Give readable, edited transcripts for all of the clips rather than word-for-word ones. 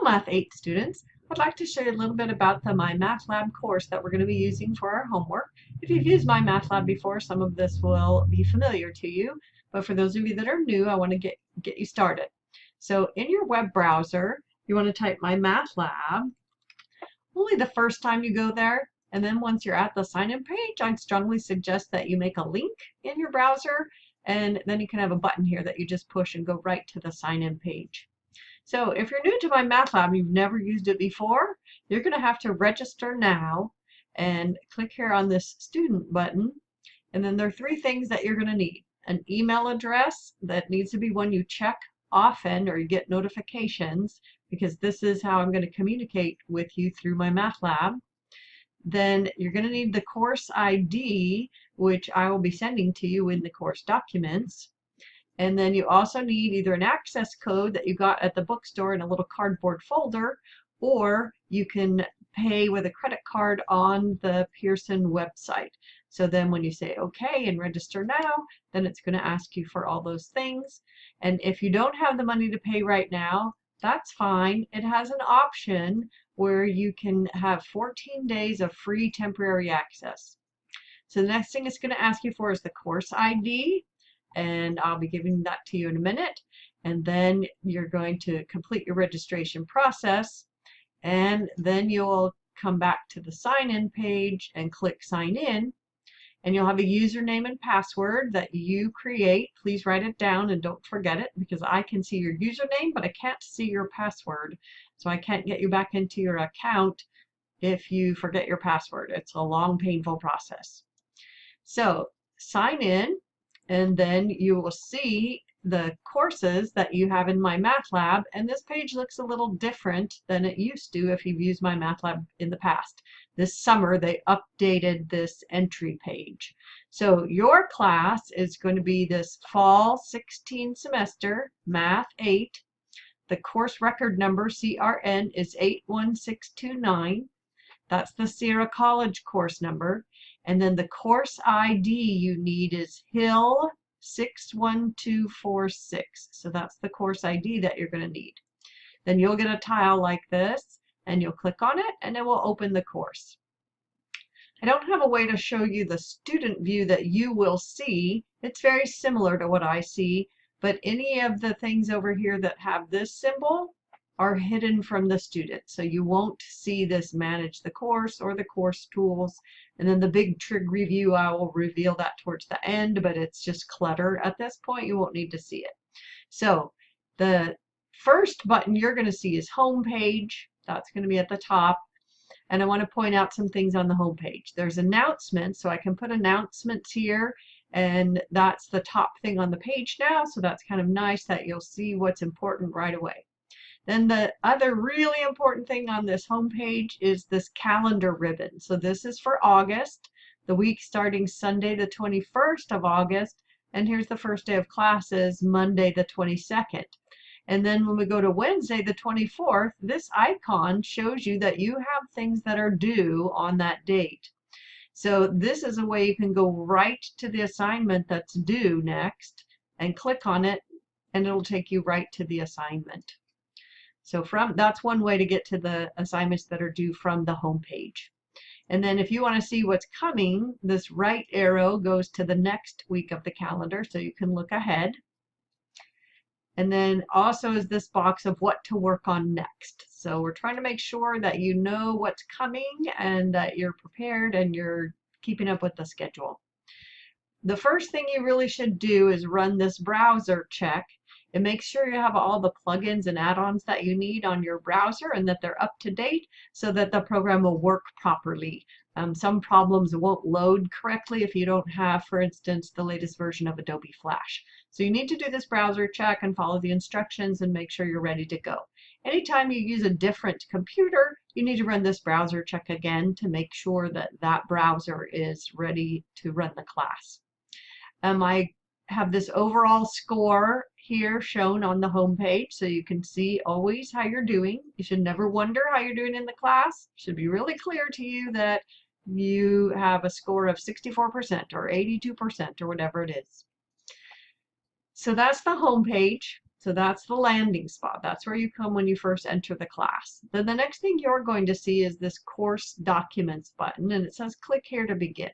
Math 8 students, I'd like to show you a little bit about the MyMathLab course that we're going to be using for our homework. If you've used MyMathLab before, some of this will be familiar to you, but for those of you that are new, I want to get you started. So in your web browser, you want to type MyMathLab, only the first time you go there, and then once you're at the sign-in page, I'd strongly suggest that you make a link in your browser, and then you can have a button here that you just push and go right to the sign-in page. So if you're new to MyMathLab, you've never used it before, you're going to have to register now and click here on this student button. And then there are three things that you're going to need. An email address that needs to be one you check often or you get notifications, because this is how I'm going to communicate with you through MyMathLab. Then you're going to need the course ID, which I will be sending to you in the course documents. And then you also need either an access code that you got at the bookstore in a little cardboard folder, or you can pay with a credit card on the Pearson website. So then when you say okay and register now, then it's going to ask you for all those things. And if you don't have the money to pay right now, that's fine. It has an option where you can have 14 days of free temporary access. So the next thing it's going to ask you for is the course ID. And I'll be giving that to you in a minute. And then you're going to complete your registration process, and then you'll come back to the sign-in page and click sign in, and you'll have a username and password that you create. Please write it down and don't forget it, because I can see your username but I can't see your password, so I can't get you back into your account if you forget your password. It's a long, painful process. So sign in, and then you will see the courses that you have in MyMathLab, and this page looks a little different than it used to if you've used MyMathLab in the past. This summer they updated this entry page. So your class is going to be this fall 16 semester, Math 8. The course record number, CRN, is 81629. That's the Sierra College course number. And then the course ID you need is Hill 61246. So that's the course ID that you're going to need. Then you'll get a tile like this, and you'll click on it, and it will open the course. I don't have a way to show you the student view that you will see. It's very similar to what I see, but any of the things over here that have this symbol are hidden from the student. So you won't see this manage the course or the course tools. And then the big trig review, I will reveal that towards the end, but it's just clutter at this point. You won't need to see it. So the first button you're going to see is home page. That's going to be at the top. And I want to point out some things on the home page. There's announcements, so I can put announcements here, and that's the top thing on the page now. So that's kind of nice that you'll see what's important right away. Then the other really important thing on this home page is this calendar ribbon. So this is for August, the week starting Sunday the 21st of August, and here's the first day of classes, Monday the 22nd. And then when we go to Wednesday the 24th, this icon shows you that you have things that are due on that date. So this is a way you can go right to the assignment that's due next and click on it, and it'll take you right to the assignment. So that's one way to get to the assignments that are due from the home page. And then if you want to see what's coming, this right arrow goes to the next week of the calendar, so you can look ahead. And then also is this box of what to work on next. So we're trying to make sure that you know what's coming and that you're prepared and you're keeping up with the schedule. The first thing you really should do is run this browser check. And make sure you have all the plugins and add-ons that you need on your browser and that they're up to date so that the program will work properly. Some problems won't load correctly if you don't have, for instance, the latest version of Adobe Flash. So you need to do this browser check and follow the instructions and make sure you're ready to go. Anytime you use a different computer, you need to run this browser check again to make sure that that browser is ready to run the class. I have this overall score here shown on the home page, so you can see always how you're doing. You should never wonder how you're doing in the class. It should be really clear to you that you have a score of 64% or 82% or whatever it is. So that's the home page. So that's the landing spot. That's where you come when you first enter the class. Then the next thing you're going to see is this course documents button, and it says click here to begin.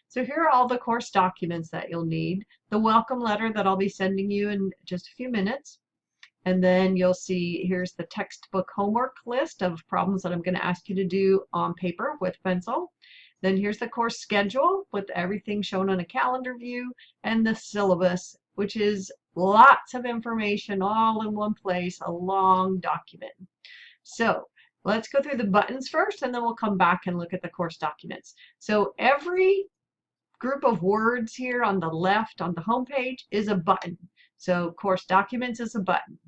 So here are all the course documents that you'll need. The welcome letter that I'll be sending you in just a few minutes. And then you'll see here's the textbook homework list of problems that I'm going to ask you to do on paper with pencil. Then here's the course schedule with everything shown on a calendar view, and the syllabus, which is lots of information all in one place, a long document. So let's go through the buttons first, and then we'll come back and look at the course documents. So every group of words here on the left on the home page is a button. So course documents is a button.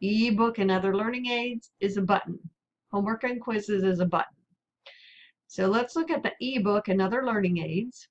Ebook and other learning aids is a button. Homework and quizzes is a button. So let's look at the ebook and other learning aids.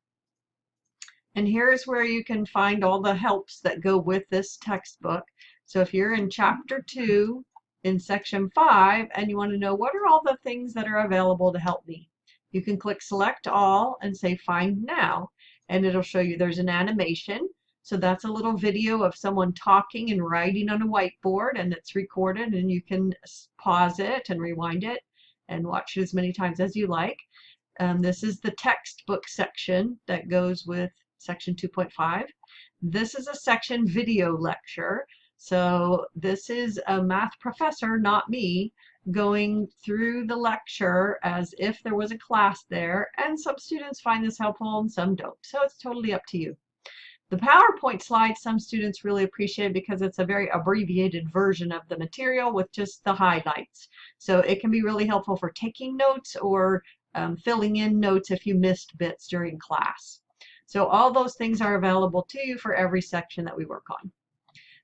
And here's where you can find all the helps that go with this textbook. So if you're in chapter 2 in section 5 and you want to know what are all the things that are available to help me, you can click select all and say find now, and it'll show you there's an animation. So that's a little video of someone talking and writing on a whiteboard, and it's recorded, and you can pause it and rewind it and watch it as many times as you like. This is the textbook section that goes with section 2.5. This is a section video lecture. So this is a math professor, not me, going through the lecture as if there was a class there, and some students find this helpful and some don't. So it's totally up to you. The PowerPoint slides some students really appreciate because it's a very abbreviated version of the material with just the highlights. So it can be really helpful for taking notes or filling in notes if you missed bits during class. So all those things are available to you for every section that we work on.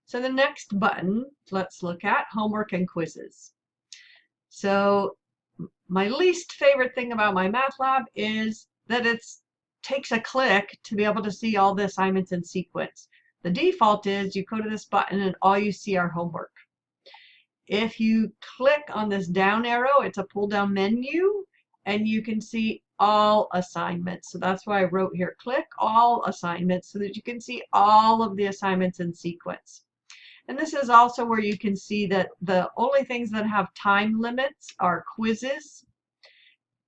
So the next button, let's look at homework and quizzes. So my least favorite thing about MyMathLab is that it takes a click to be able to see all the assignments in sequence. The default is you go to this button and all you see are homework. If you click on this down arrow, it's a pull down menu, and you can see all assignments. So that's why I wrote here, click all assignments, so that you can see all of the assignments in sequence. And this is also where you can see that the only things that have time limits are quizzes,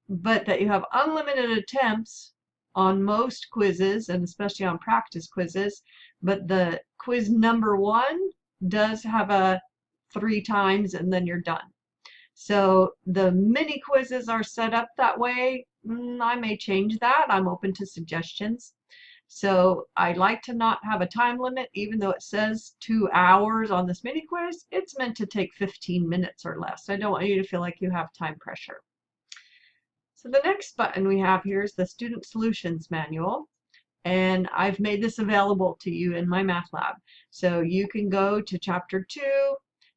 but that you have unlimited attempts on most quizzes, and especially on practice quizzes. But the quiz number 1 does have a 3 times and then you're done. So the mini quizzes are set up that way. I may change that. I'm open to suggestions. So I like to not have a time limit, even though it says 2 hours on this mini quiz. It's meant to take 15 minutes or less. I don't want you to feel like you have time pressure. So the next button we have here is the Student Solutions Manual. And I've made this available to you in MyMathLab. So you can go to chapter 2,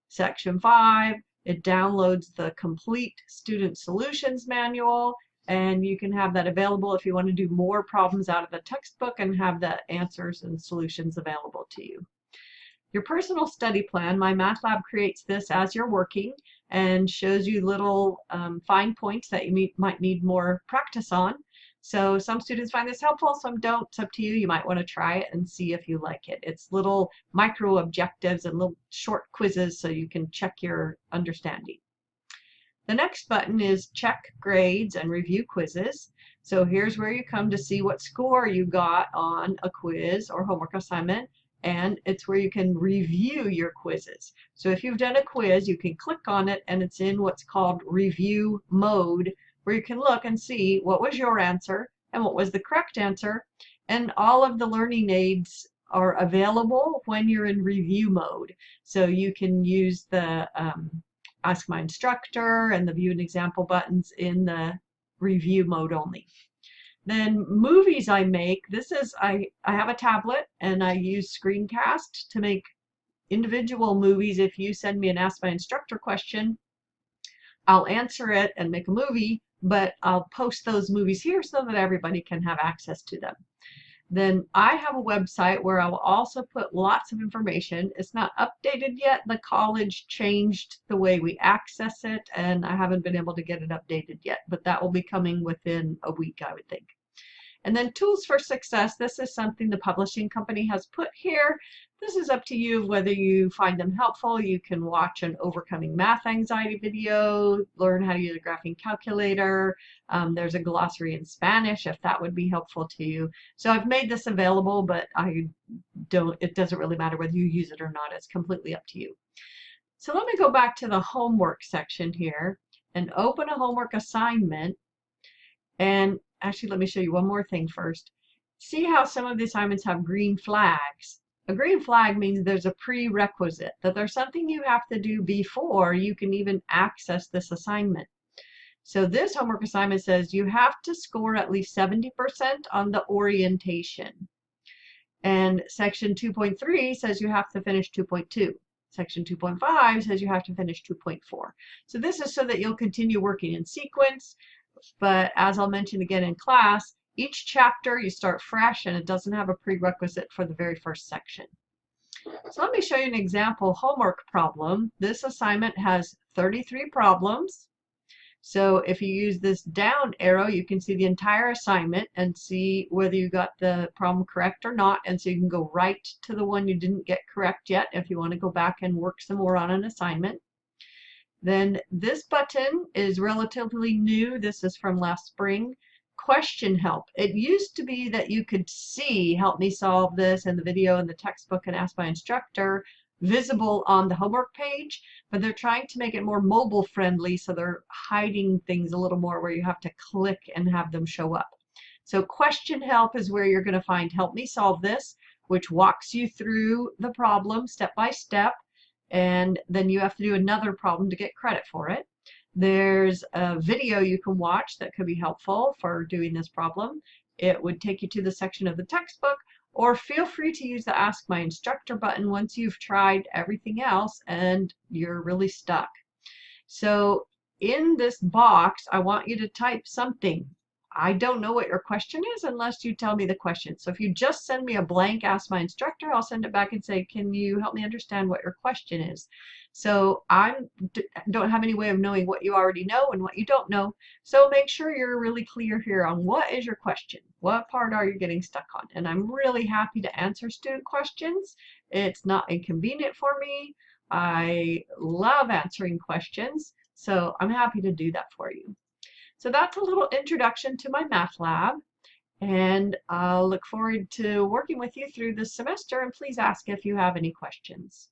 section 5. It downloads the complete Student Solutions Manual, and you can have that available if you want to do more problems out of the textbook and have the answers and solutions available to you. Your personal study plan, MyMathLab creates this as you're working and shows you little fine points that you might need more practice on. So some students find this helpful, some don't. It's up to you. You might want to try it and see if you like it. It's little micro objectives and little short quizzes so you can check your understanding. The next button is check grades and review quizzes. So here's where you come to see what score you got on a quiz or homework assignment, and it's where you can review your quizzes. So if you've done a quiz, you can click on it and it's in what's called review mode, where you can look and see what was your answer and what was the correct answer. And all of the learning aids are available when you're in review mode. So you can use the Ask My Instructor and the View an Example buttons in the review mode only. Then movies I make, this is, I have a tablet and I use Screencast to make individual movies. If you send me an Ask My Instructor question, I'll answer it and make a movie, but I'll post those movies here so that everybody can have access to them. Then I have a website where I will also put lots of information. It's not updated yet. The college changed the way we access it, and I haven't been able to get it updated yet, but that will be coming within a week, I would think. And then tools for success, this is something the publishing company has put here. This is up to you whether you find them helpful. You can watch an overcoming math anxiety video, learn how to use a graphing calculator. There's a glossary in Spanish if that would be helpful to you. So I've made this available, but it doesn't really matter whether you use it or not. It's completely up to you. So let me go back to the homework section here and open a homework assignment. And actually, let me show you one more thing first. See how some of the assignments have green flags? A green flag means there's a prerequisite, that there's something you have to do before you can even access this assignment. So this homework assignment says you have to score at least 70% on the orientation. And section 2.3 says you have to finish 2.2. Section 2.5 says you have to finish 2.4. So this is so that you'll continue working in sequence. But as I'll mention again in class, each chapter you start fresh and it doesn't have a prerequisite for the very first section. So let me show you an example homework problem. This assignment has 33 problems. So if you use this down arrow, you can see the entire assignment and see whether you got the problem correct or not. And so you can go right to the one you didn't get correct yet if you want to go back and work some more on an assignment. Then this button is relatively new. This is from last spring. Question help. It used to be that you could see help me solve this in the video in the textbook and ask my instructor visible on the homework page, but they're trying to make it more mobile friendly, so they're hiding things a little more where you have to click and have them show up. So question help is where you're going to find help me solve this, which walks you through the problem step by step, and then you have to do another problem to get credit for it. There's a video you can watch that could be helpful for doing this problem. It would take you to the section of the textbook, or feel free to use the Ask My Instructor button once you've tried everything else and you're really stuck. So in this box, I want you to type something. I don't know what your question is unless you tell me the question. So if you just send me a blank Ask My Instructor, I'll send it back and say, can you help me understand what your question is? So I don't have any way of knowing what you already know and what you don't know. So make sure you're really clear here on what is your question. What part are you getting stuck on? And I'm really happy to answer student questions. It's not inconvenient for me. I love answering questions. So I'm happy to do that for you. So that's a little introduction to MyMathLab, and I'll look forward to working with you through this semester, and please ask if you have any questions.